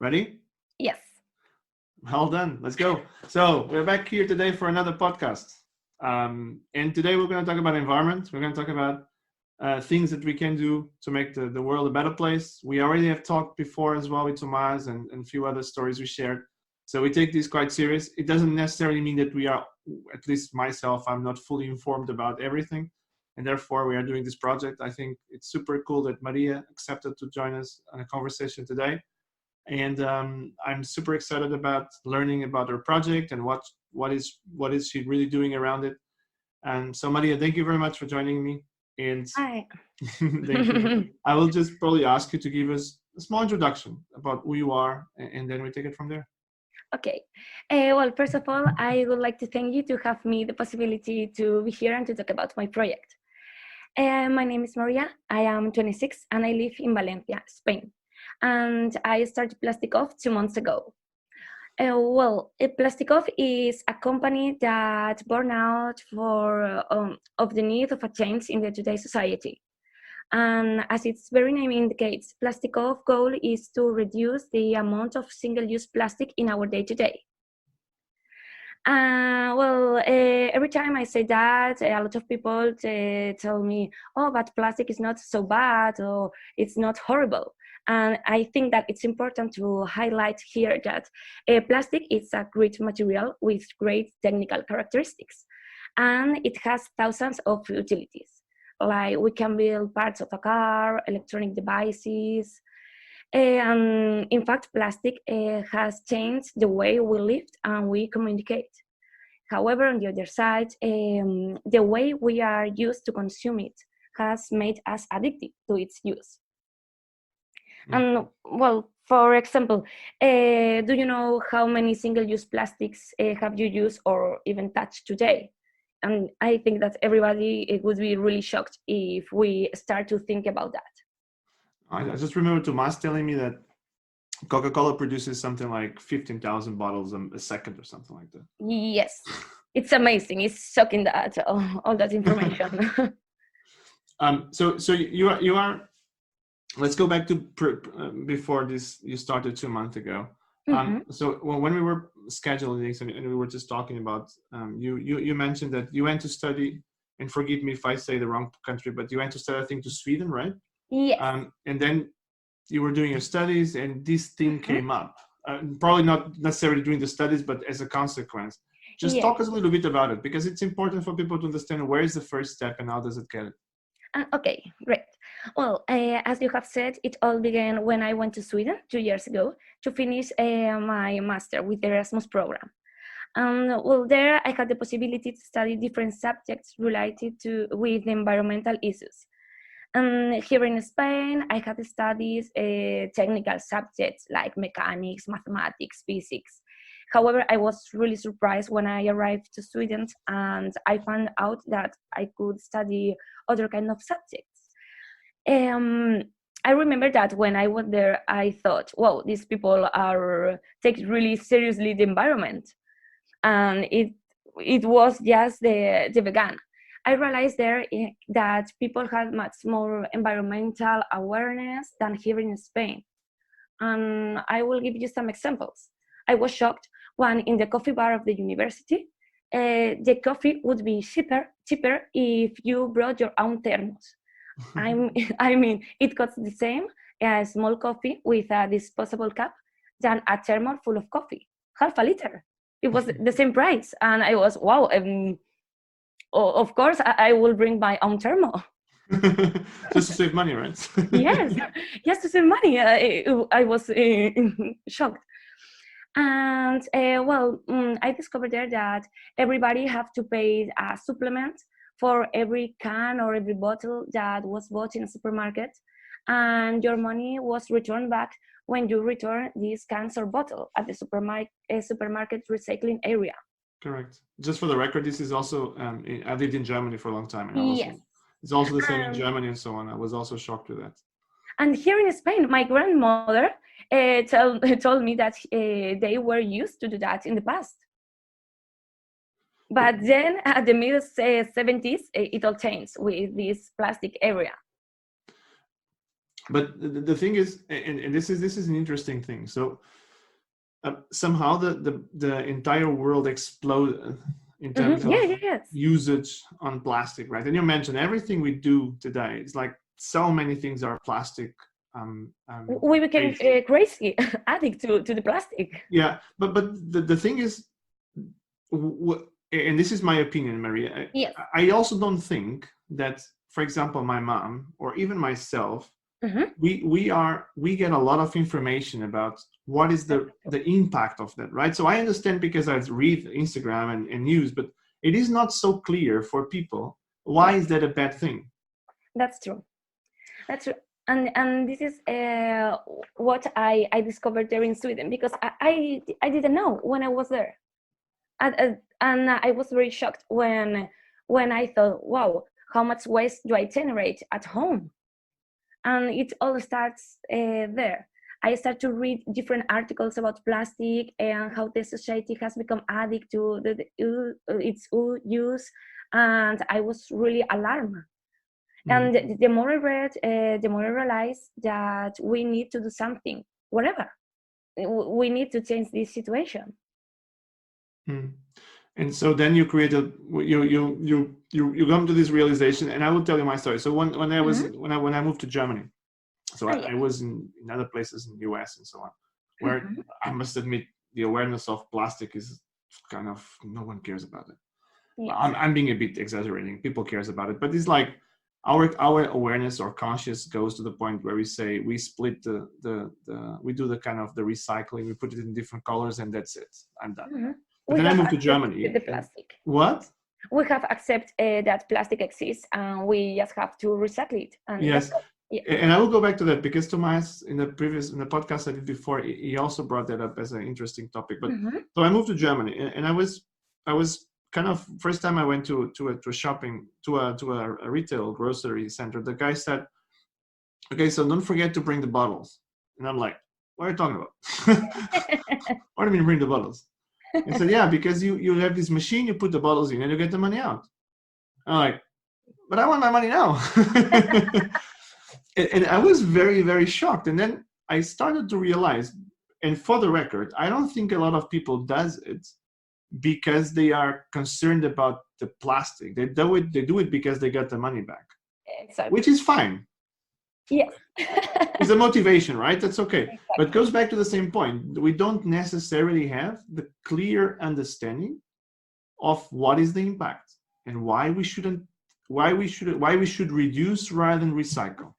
Ready? Yes. Well done. Let's go. So we're back here today for another podcast. And today we're going to talk about environment. We're going to talk about things that we can do to make the world a better place. We already have talked before as well with Tomas and a few other stories we shared. So we take this quite serious. It doesn't necessarily mean that we are, at least myself, I'm not fully informed about everything. And therefore we are doing this project. I think it's super cool that Maria accepted to join us on a conversation today. And I'm super excited about learning about her project and what is she really doing around it. And so, Maria, thank you very much for joining me. And Hi. thank you. I will just probably ask you to give us a small introduction about who you are, and then we take it from there. Okay. Well, first of all, I would like to thank you to have me the possibility to be here and to talk about my project. My name is Maria. I am 26 and I live in Valencia, Spain. And I started plasticOff 2 months ago. plasticOff is a company that born out of the need of a change in the today's society. And as its very name indicates, plasticOff goal is to reduce the amount of single-use plastic in our day-to-day. Every time I say that, a lot of people tell me, oh, but plastic is not so bad, or it's not horrible. And I think that it's important to highlight here that plastic is a great material with great technical characteristics. And it has thousands of utilities. Like we can build parts of a car, electronic devices. And in fact, plastic has changed the way we live and we communicate. However, on the other side, the way we are used to consume it has made us addicted to its use. And well, for example, do you know how many single-use plastics have you used or even touched today? And I think that everybody would be really shocked if we start to think about that. I just remember Tomas telling me that CocaCola produces something like 15,000 bottles a second or something like that. Yes, it's amazing. It's shocking that all that information. So you are. Let's go back to before this. You started 2 months ago. So when we were scheduling this and we were just talking about, you mentioned that you went to study, and forgive me if I say the wrong country, but you went to study, I think, to Sweden, right? Yes. And then you were doing your studies, and this thing came up. Probably not necessarily during the studies, but as a consequence. Just talk us a little bit about it, because it's important for people to understand where is the first step and how does it get it. Okay, great. Well, as you have said, it all began when I went to Sweden 2 years ago to finish my master with the Erasmus program. There I had the possibility to study different subjects related with environmental issues. And here in Spain, I had studied technical subjects like mechanics, mathematics, physics. However, I was really surprised when I arrived to Sweden and I found out that I could study other kind of subjects. I remember that when I was there, I thought, wow, these people are taking really seriously the environment. And it was just the beginning. I realized there that people had much more environmental awareness than here in Spain. And I will give you some examples. I was shocked when in the coffee bar of the university, the coffee would be cheaper if you brought your own thermos. I mean, it costs the same a small coffee with a disposable cup than a thermos full of coffee, half a liter. It was the same price. And I was, wow, of course, I will bring my own thermo. Just to save money, right? Yes, just to save money. I was shocked. And I discovered there that everybody have to pay a supplement for every can or every bottle that was bought in a supermarket, and your money was returned back when you return these cans or bottle at the supermarket recycling area. Correct. Just for the record, this is also, I lived in Germany for a long time. And yes. It's also the same in Germany and so on. I was also shocked with that. And here in Spain, my grandmother told me that they were used to do that in the past. But then at the mid 70s, it all changed with this plastic area. But the thing is, and this is an interesting thing. So somehow the entire world exploded in terms of Yes. usage on plastic, right? And you mentioned everything we do today. It's like so many things are plastic. We became based. crazy addict to the plastic. Yeah, but the thing is, and this is my opinion, Maria. Yes. I also don't think that, for example, my mom or even myself, we get a lot of information about what is the impact of that, right? So I understand because I read Instagram and news, but it is not so clear for people. Why is that a bad thing? That's true. That's true. And this is what I discovered there in Sweden, because I didn't know when I was there, and I was very shocked when I thought, wow, how much waste do I generate at home? And it all starts there. I start to read different articles about plastic and how the society has become addicted to its use, and I was really alarmed. And the more I read, the more I realized that we need to do something, whatever. We need to change this situation. And so then you created, you come to this realization, and I will tell you my story. So when I was when I moved to Germany, so I was in other places in the US and so on, where I must admit the awareness of plastic is kind of, no one cares about it. Yes. I'm being a bit exaggerating. People cares about it, but it's like our awareness or conscious goes to the point where we say we split we do the kind of the recycling, we put it in different colors, and that's it. I'm done. But then I moved to Germany. The plastic. What? We have accepted that plastic exists, and we just have to recycle it. And yes. Yeah. And I will go back to that because Tomas, in the podcast I did before, he also brought that up as an interesting topic. But so I moved to Germany, and I was kind of, first time I went to a retail grocery center, the guy said, okay, so don't forget to bring the bottles. And I'm like, what are you talking about? What do you mean bring the bottles? He said, yeah, because you have this machine, you put the bottles in and you get the money out. I'm like, but I want my money now. And I was very, very shocked. And then I started to realize, and for the record, I don't think a lot of people does it because they are concerned about the plastic. They do it because they got the money back. Exactly. Which is fine. Yes. It's a motivation, right? That's okay. Exactly. But it goes back to the same point. We don't necessarily have the clear understanding of what is the impact and why we should reduce rather than recycle.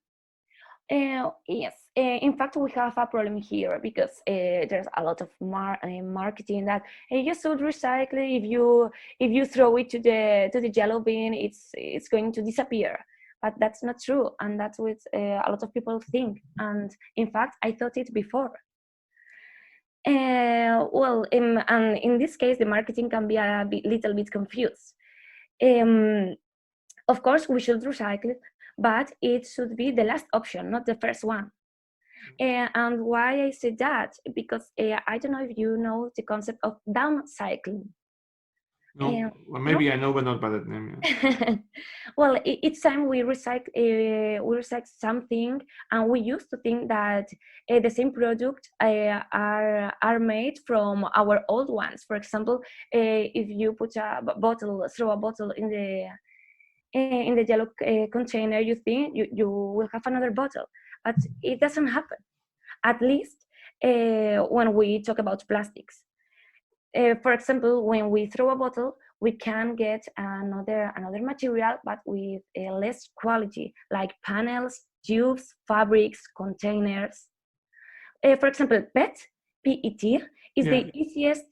Yes. In fact, we have a problem here because there's a lot of marketing that you should recycle. If you throw it to the yellow bin, it's going to disappear. But that's not true, and that's what a lot of people think. And in fact, I thought it before. And in this case, the marketing can be little bit confused. Of course, we should recycle, but it should be the last option, not the first one. And why I say that? Because I don't know if you know the concept of downcycling. No, well, maybe no? I know, but not by that name. Yeah. Well, each time we recycle something, and we used to think that the same product are made from our old ones. For example, if you put throw a bottle in the yellow container, you think you will have another bottle, but it doesn't happen. At least when we talk about plastics. For example, when we throw a bottle, we can get another material, but with less quality, like panels, tubes, fabrics, containers. For example, PET is the easiest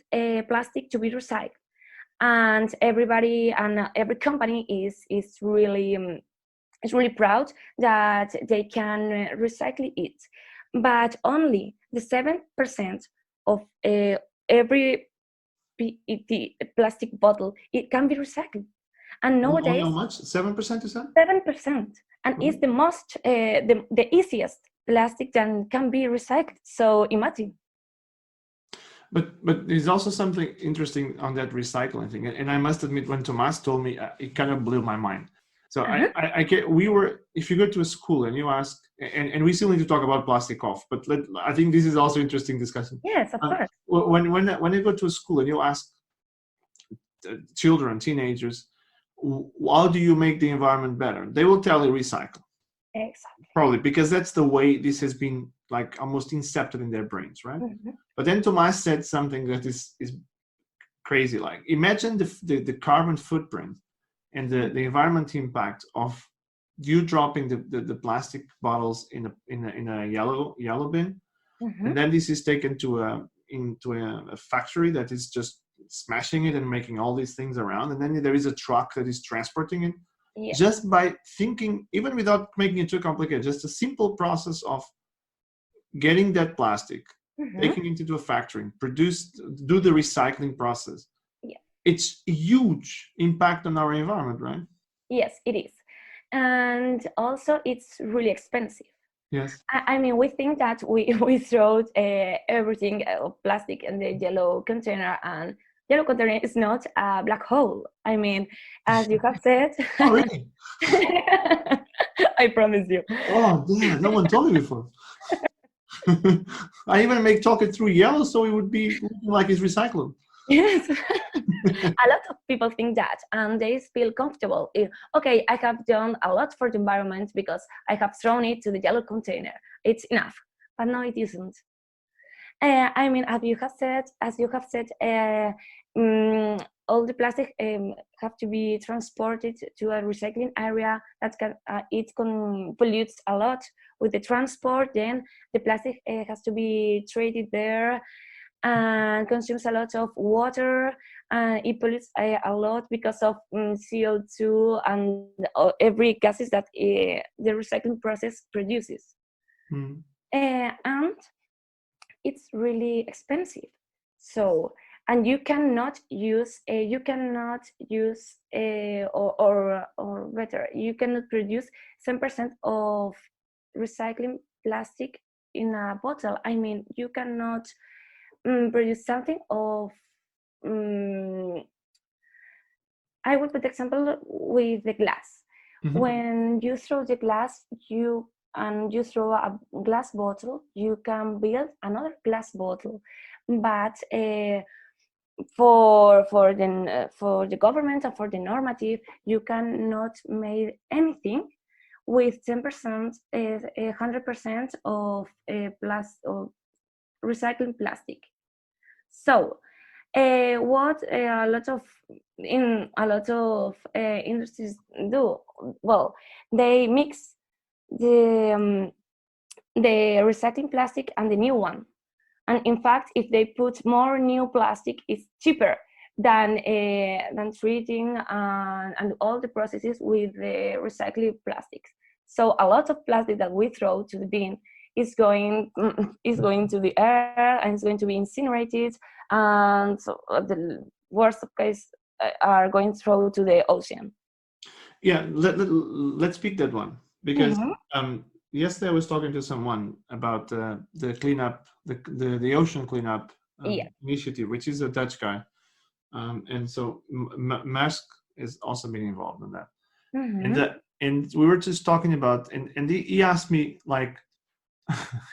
plastic to be recycled, and everybody and every company is really proud that they can recycle it, but only the 7% of every PET plastic bottle, it can be recycled. And nowadays, how much? 7% is that? 7%, and it's the most the easiest plastic that can be recycled. So imagine. But there's also something interesting on that recycling thing, and I must admit, when Tomas told me, it kind of blew my mind. So I get, we were, if you go to a school and you ask, and we still need to talk about plastic off, but I think this is also interesting discussion. Yes, of course. When you go to a school and you ask children, teenagers, how do you make the environment better? They will tell you recycle. Exactly. Probably because that's the way this has been like almost incepted in their brains, right? But then Tomas said something that is crazy. Like imagine the carbon footprint and the environment impact of you dropping the plastic bottles in a yellow bin, and then this is taken into a factory that is just smashing it and making all these things around, and then there is a truck that is transporting it. Yeah. Just by thinking, even without making it too complicated, just a simple process of getting that plastic, taking it into a factory, do the recycling process. Yeah. It's a huge impact on our environment, right? Yes, it is. And also it's really expensive. Yes. I mean, we think that we throw everything plastic in the yellow container, and yellow container is not a black hole. I mean, as you have said. Oh, really? I promise you. Oh, damn, no one told me before. I even make chocolate through yellow so it would be like it's recyclable. Yes. A lot of people think that, and they feel comfortable. Okay, I have done a lot for the environment because I have thrown it to the yellow container. It's enough. But no, it isn't. I mean, as you have said, all the plastic have to be transported to a recycling area that pollutes a lot with the transport. Then the plastic has to be treated there and consumes a lot of water. It pollutes a lot because of CO2 and every gases that the recycling process produces. And it's really expensive. So, and you cannot use or better, you cannot produce 10% of recycling plastic in a bottle. I mean, you cannot produce something of. I would put the example with the glass. When you throw the glass, you throw a glass bottle, you can build another glass bottle, but for the government and for the normative, you cannot make anything with 10%, 100% of recycling plastic. So, what a lot of industries do, well, they mix the recycling plastic and the new one, and in fact, if they put more new plastic, it's cheaper than treating and all the processes with the recycling plastics. So a lot of plastic that we throw to the bin is going to the air and it's going to be incinerated, and so the worst of case are going through to the ocean. Yeah, let's pick that one, because yesterday I was talking to someone about the cleanup, the ocean cleanup initiative, which is a Dutch guy, and so Maersk is also being involved in that. And we were just talking about, and he asked me like,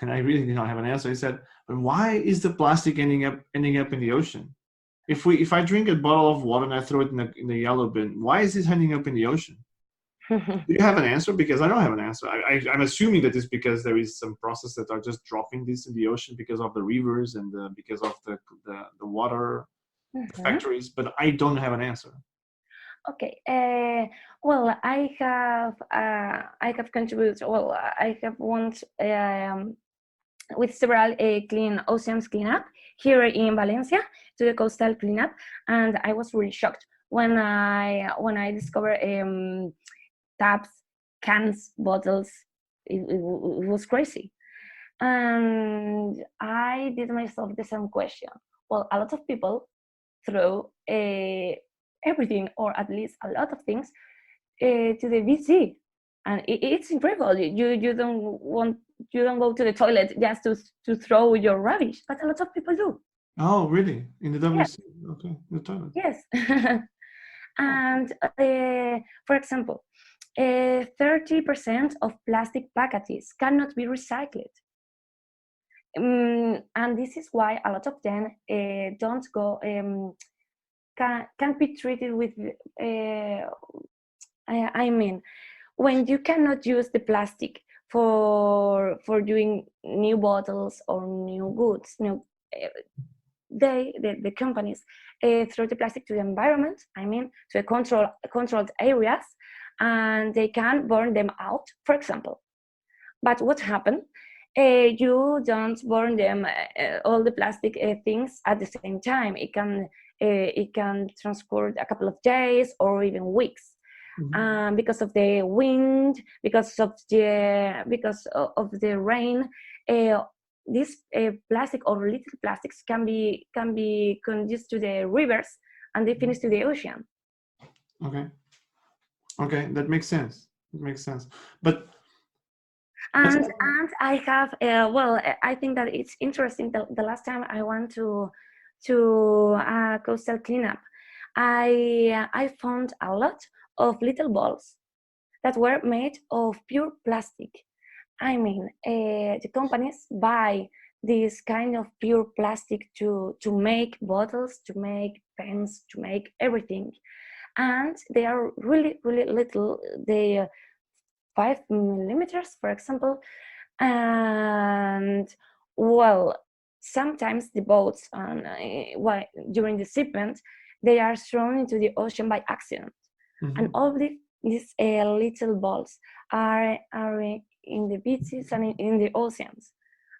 and I really did not have an answer. He said, "But why is the plastic ending up in the ocean? If I drink a bottle of water and I throw it in the yellow bin, why is it ending up in the ocean?" Do you have an answer? Because I don't have an answer. I'm assuming that it's because there is some process that are just dropping this in the ocean because of the rivers and because of the water factories, but I don't have an answer. Okay. Well, I have contributed. Well, I have worked with several clean oceans cleanup here in Valencia, to the coastal cleanup, and I was really shocked when I discovered taps, cans, bottles. It was crazy, and I did myself the same question. Well, a lot of people throw everything, or at least a lot of things, to the VC, and it's incredible. You don't go to the toilet just to throw your rubbish, but a lot of people do. Oh, really? In the WC? Yes. Okay, the toilet. Yes. And for example, 30% of plastic packages cannot be recycled. And this is why a lot of them don't go, can't be treated with, I mean, when you cannot use the plastic for doing new bottles or new goods, the companies throw the plastic to the environment, to a controlled areas, and they can burn them out, for example. But what happened? You don't burn them, all the plastic things at the same time. It can transcurre a couple of days or even weeks. Mm-hmm. Because of the wind, because of the rain, this plastic or little plastics can be conducted to the rivers, and they finish to the ocean. Okay, that makes sense. But and I have I think that it's interesting. The last time I went to coastal cleanup, I found a lot of little balls that were made of pure plastic. The companies buy this kind of pure plastic to make bottles, to make pens, to make everything. And they are really, really little. They are 5 millimeters, for example. And sometimes the boats, during the shipment, they are thrown into the ocean by accident. Mm-hmm. And all these little balls are in the beaches and in the oceans,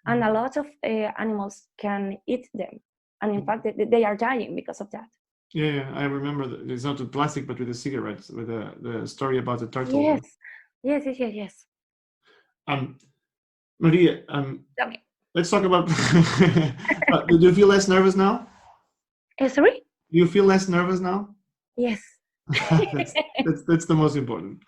and a lot of animals can eat them, and in fact they are dying because of that. Yeah, I remember it's not with plastic but with the cigarettes, with the story about the turtle. Yes. Maria, let's talk about do you feel less nervous now? Sorry? Do you feel less nervous now? Yes. that's the most important.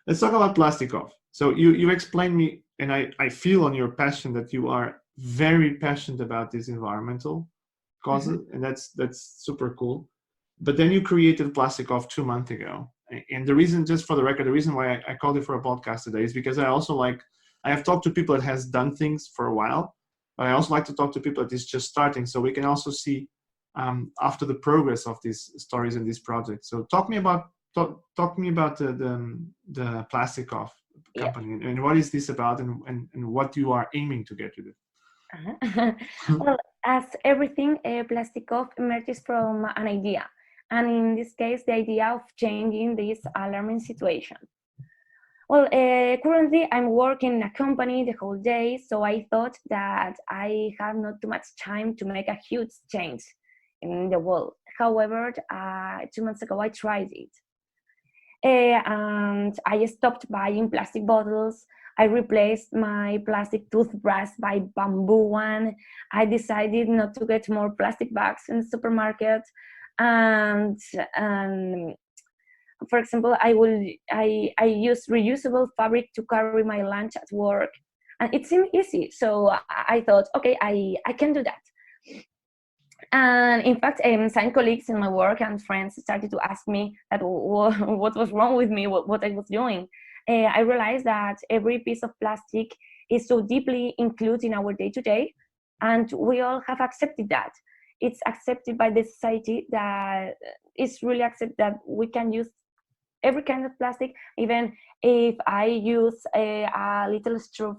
Let's talk about plasticOff. So you explained me, and I feel on your passion that you are very passionate about these environmental causes, mm-hmm. and that's super cool. But then you created plasticOff 2 months ago, and the reason, just for the record, the reason why I called you for a podcast today is because I have talked to people that has done things for a while, but I also like to talk to people that is just starting, so we can also see after the progress of these stories and these projects. So talk to me about the plasticOff company, and what is this about, and what you are aiming to get with it. Well, as everything, plasticOff emerges from an idea, and in this case, the idea of changing this alarming situation. Well, currently I'm working in a company the whole day, so I thought that I have not too much time to make a huge change in the world. However, 2 months ago I tried it. And I stopped buying plastic bottles. I replaced my plastic toothbrush by bamboo one. I decided not to get more plastic bags in the supermarket. And for example, I use reusable fabric to carry my lunch at work. And it seemed easy. So I thought, okay, I can do that. And in fact, some colleagues in my work and friends started to ask me that what was wrong with me, what I was doing. I realized that every piece of plastic is so deeply included in our day-to-day, and we all have accepted that. It's accepted by the society that it's really accepted that we can use every kind of plastic, even if I use a little straw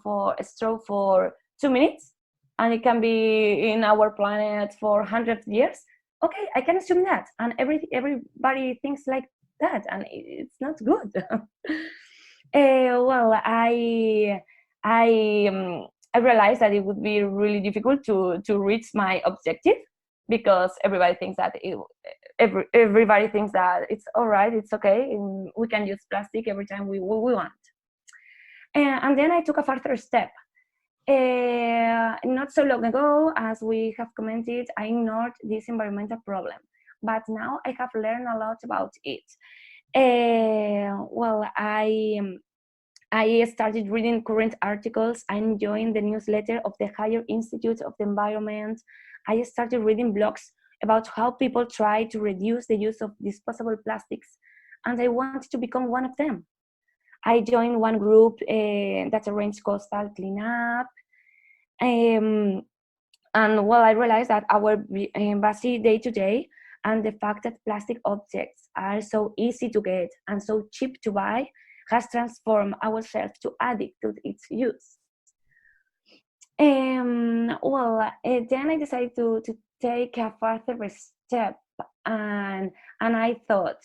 for 2 minutes, and it can be in our planet for 100 years. Okay, I can assume that, and everybody thinks like that, and it's not good. I realized that it would be really difficult to reach my objective, because everybody thinks that everybody thinks that it's all right, it's okay, we can use plastic every time we want. And then I took a further step. Not so long ago, as we have commented, I ignored this environmental problem, but now I have learned a lot about it. I started reading current articles. I'm joining the newsletter of the Higher Institute of the Environment. I started reading blogs about how people try to reduce the use of disposable plastics. and I wanted to become one of them. I joined one group that arranged coastal cleanup. Um, and well, I realized that our busy day to day and the fact that plastic objects are so easy to get and so cheap to buy has transformed ourselves to addict to its use. Then I decided to take a further step, and I thought,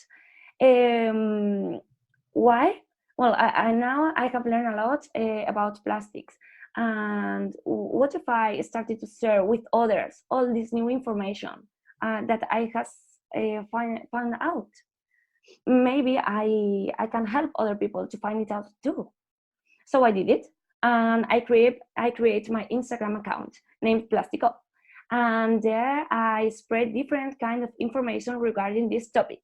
why? Well, I now I have learned a lot about plastics, and what if I started to share with others all this new information that I has found out? Maybe I can help other people to find it out too. So I did it, and I create my Instagram account named plasticOff, and there I spread different kind of information regarding this topic.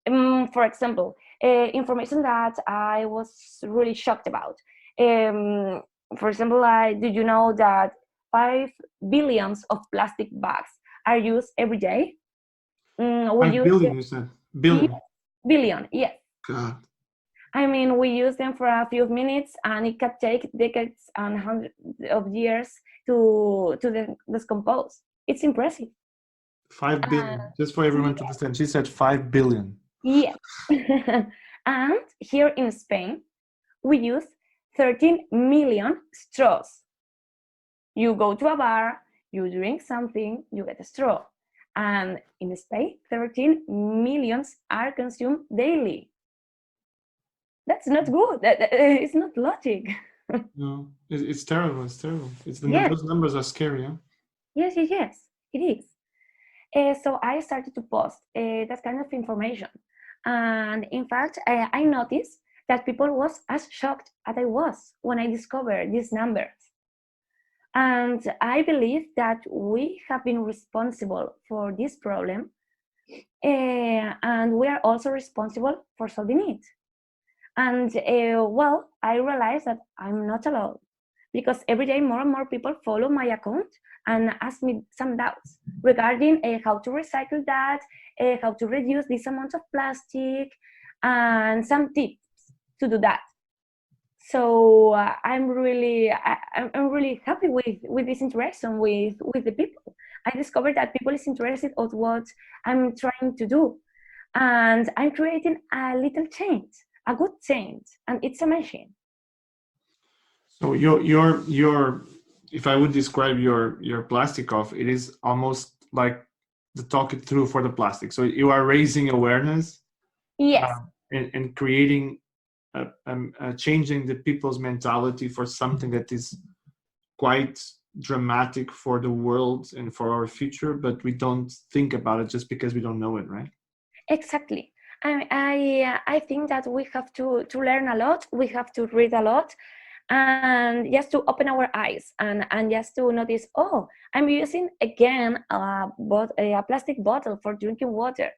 For example, information that I was really shocked about. For example, did you know that 5 billions of plastic bags are used every day? We 5 billion, you said? Billion. Billion, yes. God. I mean, we use them for a few minutes, and it can take decades and hundreds of years to decompose. It's impressive. 5 billion. Just for everyone to understand, she said 5 billion. Yeah. And here in Spain, we use 13 million straws. You go to a bar, you drink something, you get a straw. And in Spain, 13 millions are consumed daily. That's not good. It's not logic. No, it's terrible. It's terrible. Yes. Those numbers are scary. Huh? Yes, it is. So I started to post that kind of information. And in fact, I noticed that people was as shocked as I was when I discovered these numbers. And I believe that we have been responsible for this problem, and we are also responsible for solving it. And I realized that I'm not alone, because every day more and more people follow my account and ask me some doubts regarding how to recycle that, how to reduce this amount of plastic, and some tips to do that. So I'm really happy with this interaction with the people. I discovered that people is interested in what I'm trying to do, and I'm creating a little change, a good change, and it's amazing. So your if I would describe your plasticOff, it is almost like the talk it through for the plastic. So you are raising awareness, Yes, and creating changing the people's mentality for something that is quite dramatic for the world and for our future, but we don't think about it just because we don't know it, right? exactly. I think that we have to learn a lot. We have to read a lot, and just to open our eyes and just to notice, oh, I'm using again a plastic bottle for drinking water.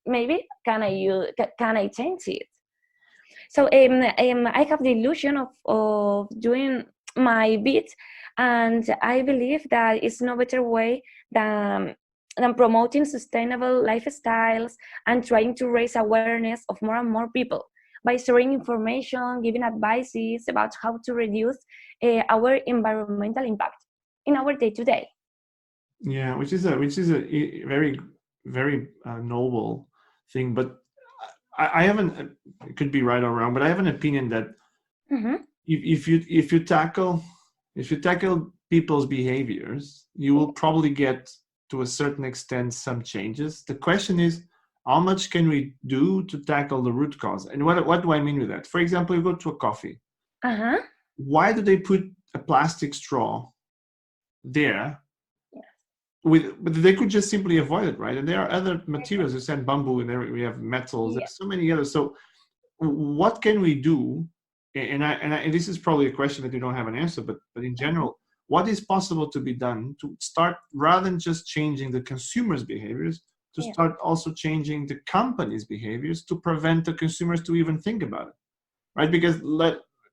Maybe can I change it? So I have the illusion of doing my bit, and I believe that it's no better way than promoting sustainable lifestyles and trying to raise awareness of more and more people by sharing information, giving advices about how to reduce our environmental impact in our day-to-day. Yeah, which is a very very noble thing, but I haven't. It could be right or wrong, but I have an opinion that if you tackle people's behaviors, you will probably get to a certain extent some changes. The question is, how much can we do to tackle the root cause? And what do I mean with that? For example, you go to a coffee. Why do they put a plastic straw there? But they could just simply avoid it, right? And there are other materials. You said bamboo, and there we have metals. Yeah. There's so many others. So, what can we do? And this is probably a question that you don't have an answer, but in general, what is possible to be done to start, rather than just changing the consumers' behaviors, to start also changing the companies' behaviors to prevent the consumers to even think about it, right? Because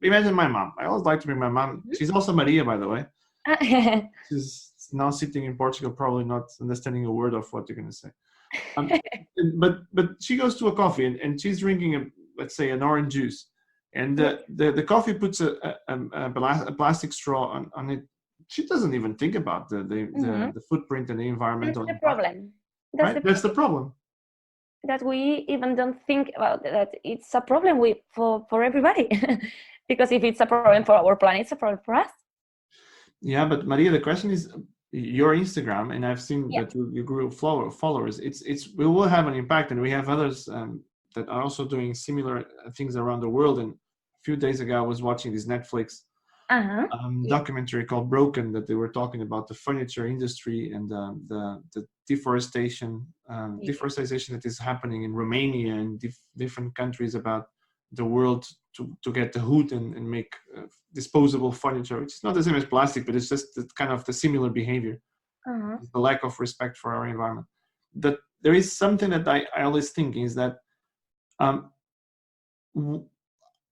imagine my mom. I always like to bring my mom. She's also Maria, by the way. She's now sitting in Portugal, probably not understanding a word of what you're going to say. Um, but she goes to a coffee and she's drinking let's say an orange juice, and the coffee puts a plastic straw on it. She doesn't even think about the footprint and the environmental That's the impact. problem. That's the problem. That we even don't think about that it's a problem for everybody. Because if it's a problem for our planet, it's a problem for us. Yeah, but Maria, the question is your Instagram, and I've seen that you grew followers. We will have an impact, and we have others that are also doing similar things around the world. And a few days ago, I was watching this Netflix documentary called Broken, that they were talking about the furniture industry and the deforestation that is happening in Romania and different countries about the world to get the wood and make disposable furniture, which is not the same as plastic, but it's just kind of the similar behavior, the lack of respect for our environment. That there is something that I always think is that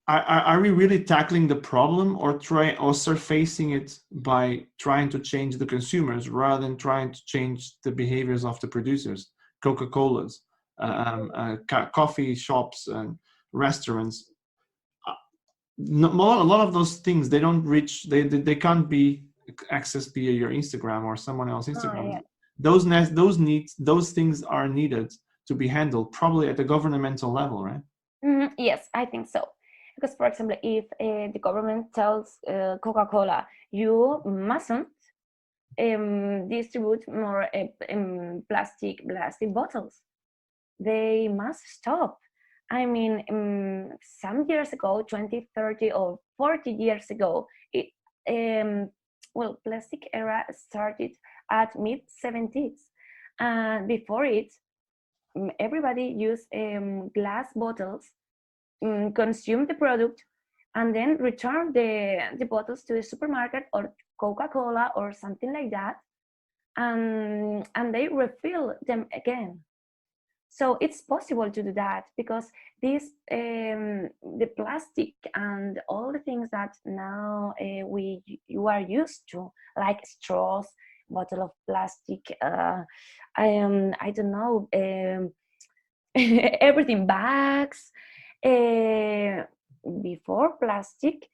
are we really tackling the problem or surfacing it by trying to change the consumers rather than trying to change the behaviors of the producers? Coca-Cola's, coffee shops and restaurants. A lot of those things they don't reach. They can't be accessed via your Instagram or someone else's Instagram. Those things are needed to be handled probably at the governmental level, right? Yes, I think so. Because, for example, if the government tells Coca-Cola, you mustn't distribute more plastic bottles, they must stop. I mean, some years ago, 20, 30, or 40 years ago, plastic era started at mid-70s. And before it, everybody used glass bottles, consume the product, and then return the bottles to the supermarket or Coca-Cola or something like that, and they refill them again. So it's possible to do that because the plastic and all the things that now you are used to, like straws, bottle of plastic, I don't know, everything, bags. Before plastic,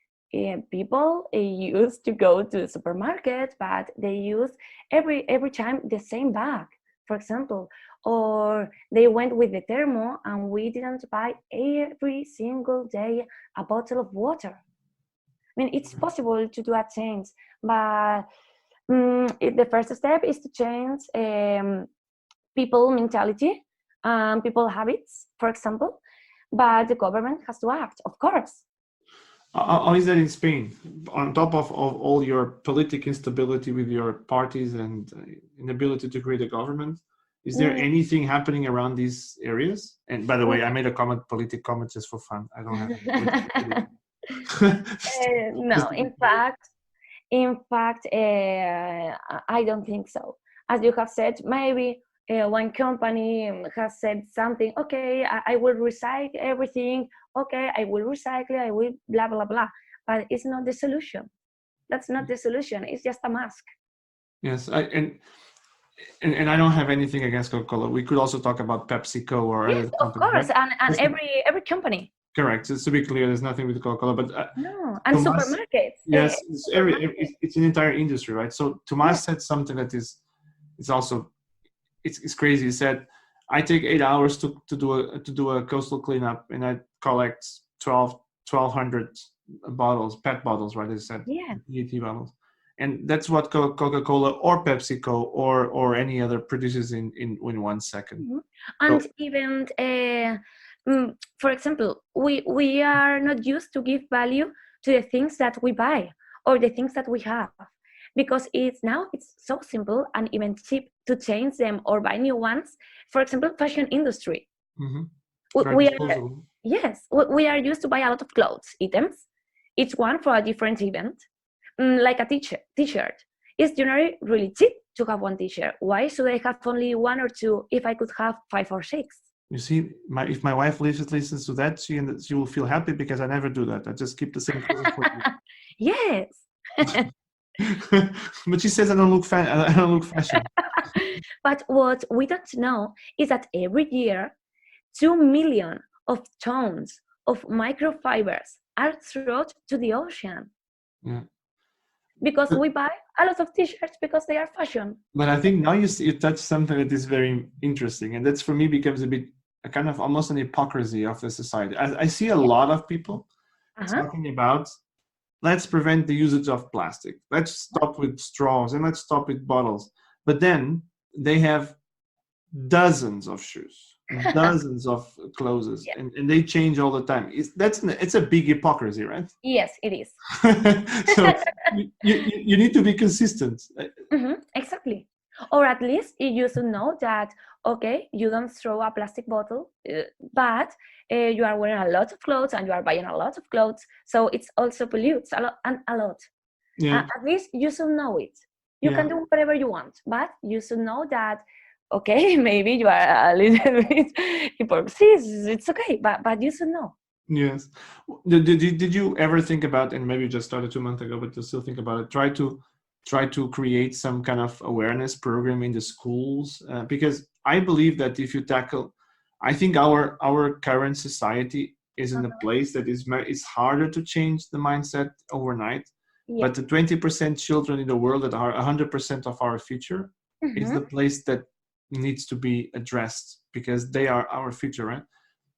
people used to go to the supermarket, but they use every time the same bag, for example, or they went with the thermo and we didn't buy every single day a bottle of water. I mean, it's possible to do a change, but the first step is to change people mentality and people habits, for example. But the government has to act, of course. How is that in Spain? On top of all your political instability with your parties and inability to create a government, is there anything happening around these areas? And by the way, I made a political comment just for fun. I don't have. No, in fact, I don't think so. As you have said, maybe one company has said something, okay, I will recycle everything, okay, I will recycle, I will blah, blah, blah. But it's not the solution. That's not the solution. It's just a mask. Yes, and I don't have anything against Coca-Cola. We could also talk about PepsiCo or other of course, right? and every company. Correct. Just to be clear, there's nothing with Coca-Cola, but no, and Tomas, supermarkets. Yes, it's an entire industry, right? So Tomas said something that is also it's crazy. He said, "I take 8 hours to do a coastal cleanup, and I collect 1,200 bottles, PET bottles, right?" He said, PET bottles. And that's what Coca-Cola or PepsiCo or any other produces in 1 second. Mm-hmm. And so, even, for example, we are not used to give value to the things that we buy or the things that we have, because it's so simple and even cheap to change them or buy new ones. For example, fashion industry. Mm-hmm. We are used to buy a lot of clothes, items, each one for a different event. Like a t-shirt. It's generally really cheap to have one t-shirt. Why should I have only 1 or 2 if I could have 5 or 6? You see, if my wife listens to that, she will feel happy because I never do that. I just keep the same clothes for you. Yes. But she says I don't look fashion. But what we don't know is that every year, 2 million of tons of microfibers are thrown to the ocean. Yeah. Because we buy a lot of t-shirts because they are fashion. But I think now you touch something that is very interesting, and that's for me becomes a kind of almost an hypocrisy of the society. I see a lot of people talking about, let's prevent the usage of plastic, let's stop with straws, and let's stop with bottles. But then they have dozens of shoes, dozens of clothes, and they change all the time. It's a big hypocrisy, right? Yes, it is. So you need to be consistent. Exactly. Or at least you should know that, okay, you don't throw a plastic bottle, but you are wearing a lot of clothes and you are buying a lot of clothes, so it's also pollutes a lot. Yeah. At least you should know it. You can do whatever you want, but you should know that, okay, maybe you are a little bit hypocrisy. It's okay, but you should know. Yes. Did you ever think about, and maybe you just started 2 months ago, but you still think about it, try to create some kind of awareness program in the schools? Because I believe that if you tackle, I think our current society is in a place that it's harder to change the mindset overnight. But the 20% children in the world that are 100% of our future is the place that needs to be addressed, because they are our future, right?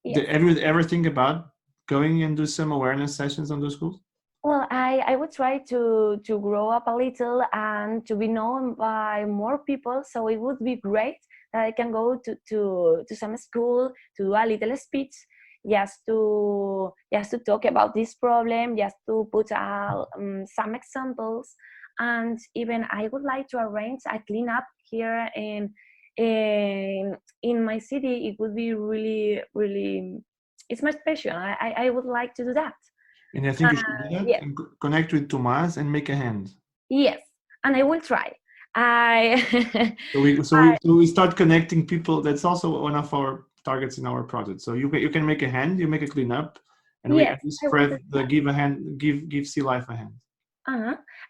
Did ever think about going and do some awareness sessions on those schools? Well, I would try to grow up a little and to be known by more people. So it would be great that I can go to some school to do a little speech, just to talk about this problem, just to put some examples, and even I would like to arrange a cleanup here in my city. It would be really, really, it's my passion. I would like to do that. And I think you should do that and connect with Tomas and make a hand. Yes, and I will try. So we start connecting people. That's also one of our targets in our project. So you can make a hand, you make a cleanup, and we spread the give Sea Life a hand.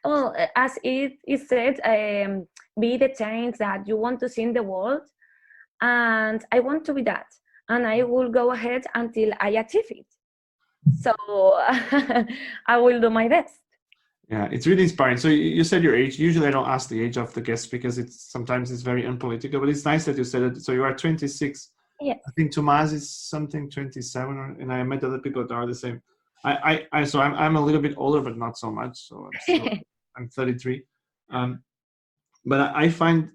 Well, as it is said, be the change that you want to see in the world, and I want to be that, and I will go ahead until I achieve it. So I will do my best. Yeah, it's really inspiring. So you said your age. Usually I don't ask the age of the guests because sometimes it's very unpolitical, but it's nice that you said it. So you are 26. Yes. I think Tomas is something 27, and I met other people that are the same. So I'm a little bit older, but not so much. So I'm 33. But I find,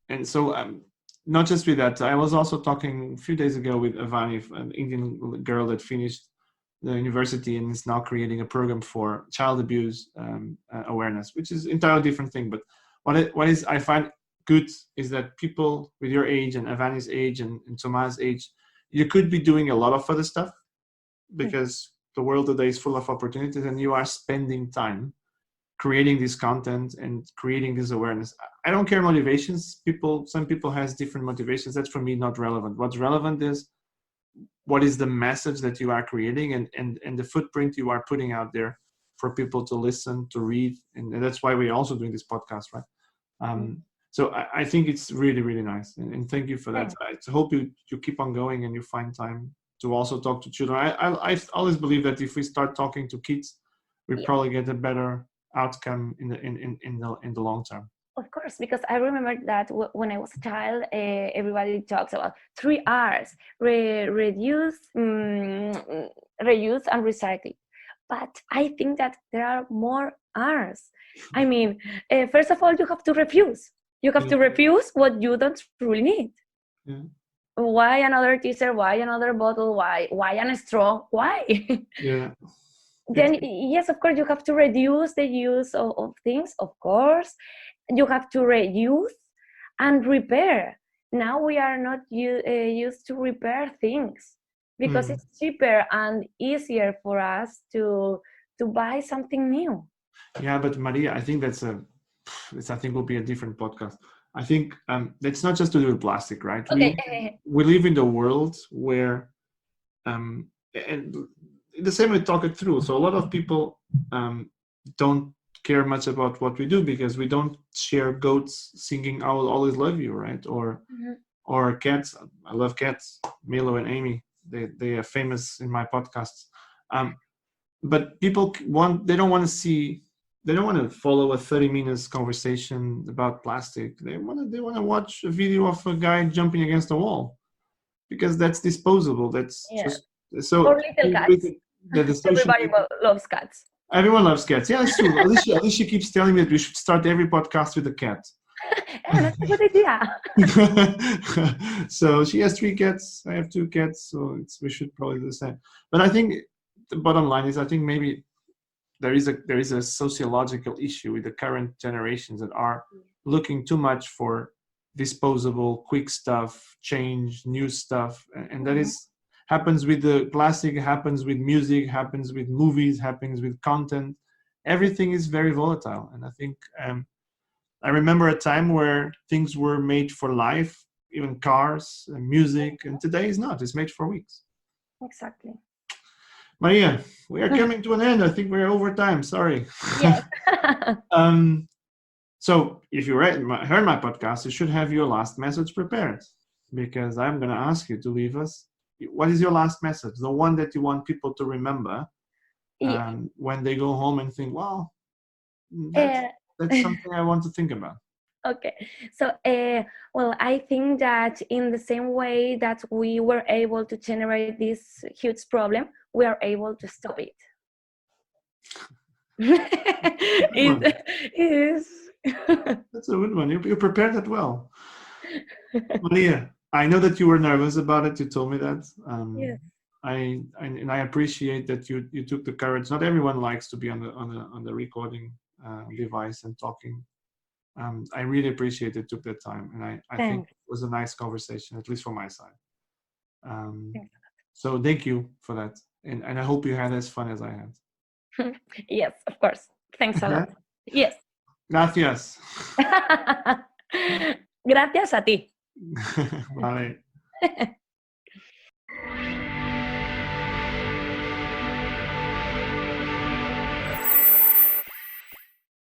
and so not just with that, I was also talking a few days ago with Avani, an Indian girl that finished the university and is now creating a program for child abuse awareness, which is an entirely different thing. But what is I find good is that people with your age and Avani's age and Tomas' age, you could be doing a lot of other stuff because the world today is full of opportunities, and you are spending time creating this content and creating this awareness. I don't care motivations. Some people has different motivations. That's for me not relevant. What's relevant is what is the message that you are creating and the footprint you are putting out there for people to listen, to read. And that's why we're also doing this podcast, right? So I think it's really, really nice. And thank you for that. I hope you keep on going and you find time to also talk to children. I always believe that if we start talking to kids, we probably get a better outcome in the long term. Of course, because I remember that when I was a child, everybody talks about 3 R's: reduce, reuse, and recycle. But I think that there are more R's. I mean, first of all, you have to refuse. You have to refuse what you don't really need. Yeah. Why another t-shirt? Why another bottle? Why a straw? Why? Yeah. Then yes, of course, you have to reduce the use of things. Of course, you have to reuse and repair. Now we are not used to repair things because it's cheaper and easier for us to buy something new. Yeah, but Maria, I think I think will be a different podcast. I think it's not just to do with plastic, right? Okay. We live in the world where, and the same way talk it through. So a lot of people don't care much about what we do because we don't share goats singing "I will always love you," right? Or cats. I love cats. Milo and Amy. They are famous in my podcasts. But people they don't want to follow a 30 minutes conversation about plastic. They want to watch a video of a guy jumping against a wall because that's disposable. That's just so. Or little cats. Everybody loves cats. Everyone loves cats. Yeah, it's true. Alicia keeps telling me that we should start every podcast with a cat. That's a good idea. So she has 3 cats. I have 2 cats. So we should probably do the same. But I think the bottom line is, I think maybe there is a sociological issue with the current generations that are looking too much for disposable, quick stuff, change, new stuff, and that happens with the plastic, happens with music, happens with movies, happens with content. Everything is very volatile, and I think I remember a time where things were made for life, even cars and music, and today is not. It's made for weeks. Exactly. Maria, we are coming to an end. I think we're over time. Sorry. Yes. So if you heard my podcast, you should have your last message prepared, because I'm going to ask you to leave us. What is your last message? The one that you want people to remember when they go home and think, wow, that's something I want to think about. Okay. So, well, I think that in the same way that we were able to generate this huge problem, we are able to stop it. That's a good one. You prepared that well. Maria, I know that you were nervous about it. You told me that. Yes. I appreciate that you took the courage. Not everyone likes to be on the recording device and talking. I really appreciate it. Took that time, and I think it was a nice conversation, at least from my side. So thank you for that, and I hope you had as fun as I had. Yes, of course. Thanks a lot. Yes. Gracias. Gracias a ti. Vale.